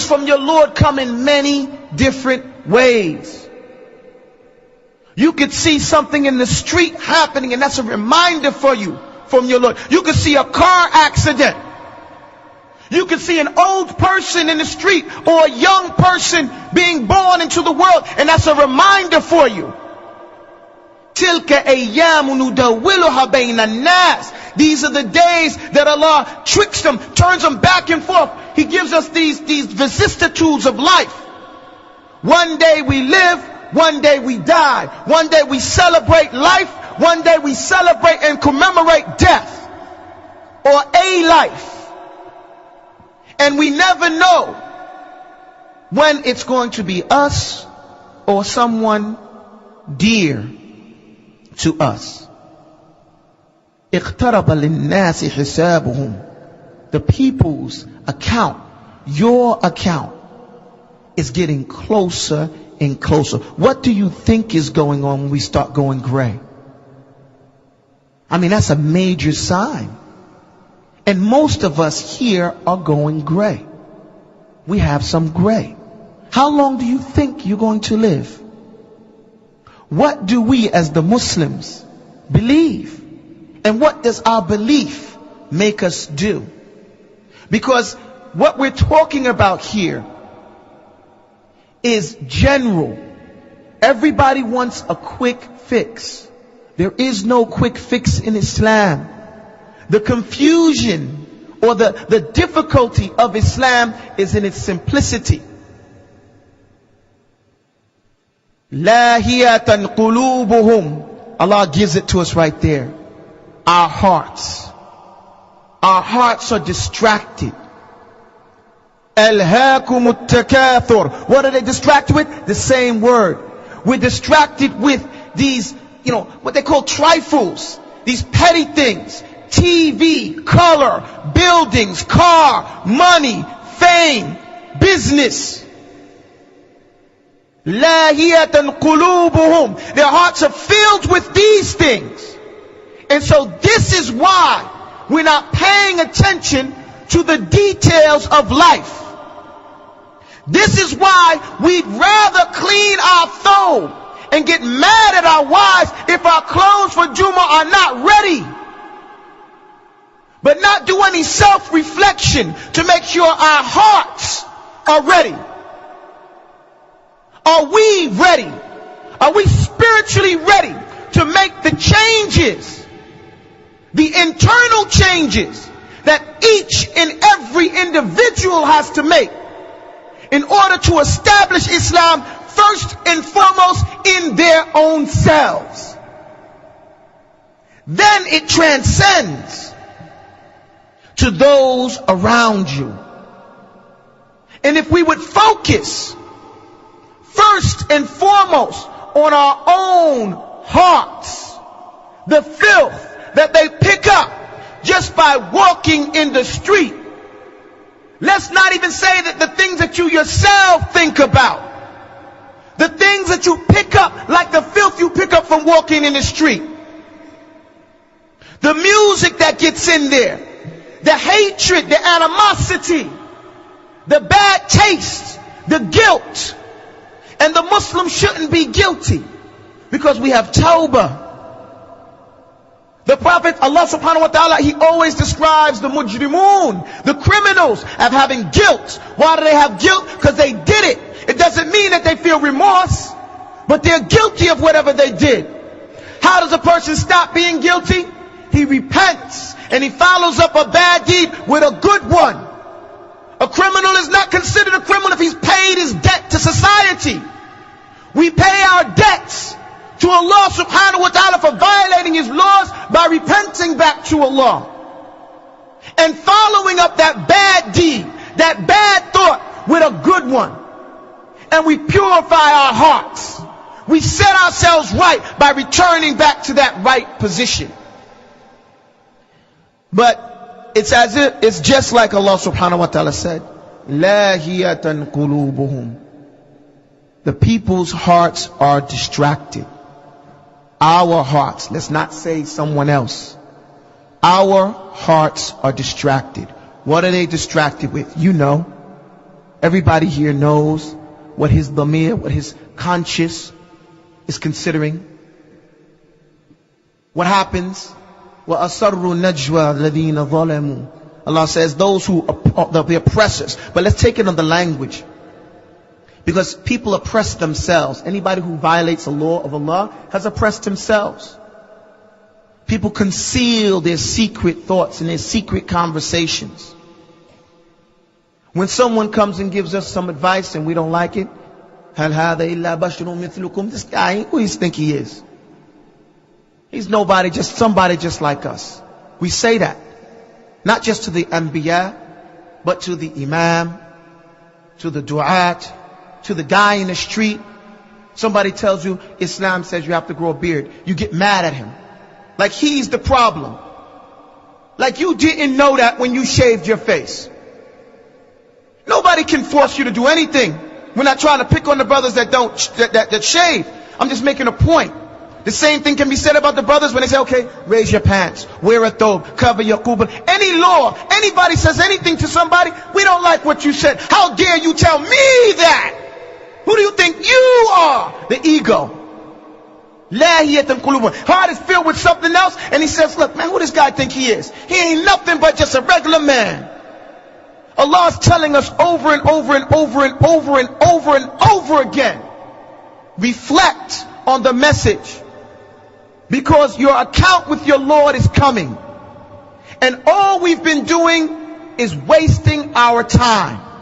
reminders from your Lord come in many different ways. You could see something in the street happening, and that's a reminder for you from your Lord. You could see a car accident. You could see an old person in the street or a young person being born into the world, and that's a reminder for you. Tilka ayyamu nudawwiluha bayna an-nas. These are the days that Allah tricks them, turns them back and forth. He gives us these vicissitudes of life. One day we live, one day we die. One day we celebrate life, one day we celebrate and commemorate death or a life. And we never know when it's going to be us or someone dear to us. اقترب للناس حسابهم. The people's account, your account, is getting closer and closer. What do you think is going on when we start going gray? I mean, that's a major sign. And most of us here are going gray. We have some gray. How long do you think you're going to live? What do we as the Muslims believe? And what does our belief make us do? Because what we're talking about here is general. Everybody wants a quick fix. There is no quick fix in Islam. The confusion or the difficulty of Islam is in its simplicity. Lahiyatan qulubuhum. Allah gives it to us right there. Our hearts. Our hearts are distracted. Alhaakumut takathur. What are they distracted with? The same word. We're distracted with these, what they call trifles. These petty things. TV, color, buildings, car, money, fame, business. Lahiyatan qulubuhum. Their hearts are filled with these things. And so this is why we're not paying attention to the details of life. This is why we'd rather clean our throat and get mad at our wives if our clothes for Jumu'ah are not ready, but not do any self-reflection to make sure our hearts are ready. Are we ready? Are we spiritually ready to make the changes, the internal changes that each and every individual has to make in order to establish Islam first and foremost in their own selves? Then it transcends to those around you. And if we would focus first and foremost on our own hearts, the filth that they pick up just by walking in the street. Let's not even say that the things that you yourself think about, the things that you pick up, like the filth you pick up from walking in the street, the music that gets in there, the hatred, the animosity, the bad taste, the guilt. And the Muslim shouldn't be guilty because we have Tawbah. The Prophet, Allah subhanahu wa ta'ala, he always describes the mujrimun, the criminals, as having guilt. Why do they have guilt? Because they did it. It doesn't mean that they feel remorse, but they're guilty of whatever they did. How does a person stop being guilty? He repents and he follows up a bad deed with a good one. A criminal is not considered a criminal if he's paid his debt to society. We pay our debts to Allah subhanahu wa ta'ala for violating His laws by repenting back to Allah and following up that bad deed, that bad thought with a good one. And we purify our hearts. We set ourselves right by returning back to that right position. But it's just like Allah subhanahu wa ta'ala said, Lahiyatan qulubuhum. The people's hearts are distracted. Our hearts, let's not say someone else. Our hearts are distracted. What are they distracted with? You know. Everybody here knows what his dhamir, what his conscience is considering. What happens? وَأَصَرُّوا النَّجْوَى الَّذِينَ ظَلَمُوا. Allah says those who are the oppressors. But let's take it on the language. Because people oppress themselves. Anybody who violates the law of Allah has oppressed themselves. People conceal their secret thoughts and their secret conversations. When someone comes and gives us some advice and we don't like it, هَلْ هَذَا إِلَّا بَشْرٌ مِثْلُكُمْ. This guy, who do you think he is? He's nobody, just somebody just like us. We say that. Not just to the Anbiya, but to the Imam, to the Du'at, to the guy in the street. Somebody tells you Islam says you have to grow a beard. You get mad at him. Like he's the problem. Like you didn't know that when you shaved your face. Nobody can force you to do anything. We're not trying to pick on the brothers that shave. I'm just making a point. The same thing can be said about the brothers when they say, okay, raise your pants, wear a thobe, cover your kubba. Any law, anybody says anything to somebody, we don't like what you said. How dare you tell me that? Who do you think you are? The ego. Heart is filled with something else, and he says, look, man, who this guy think he is? He ain't nothing but just a regular man. Allah is telling us over and over and over and over and over and over again, reflect on the message. Because your account with your Lord is coming. And all we've been doing is wasting our time.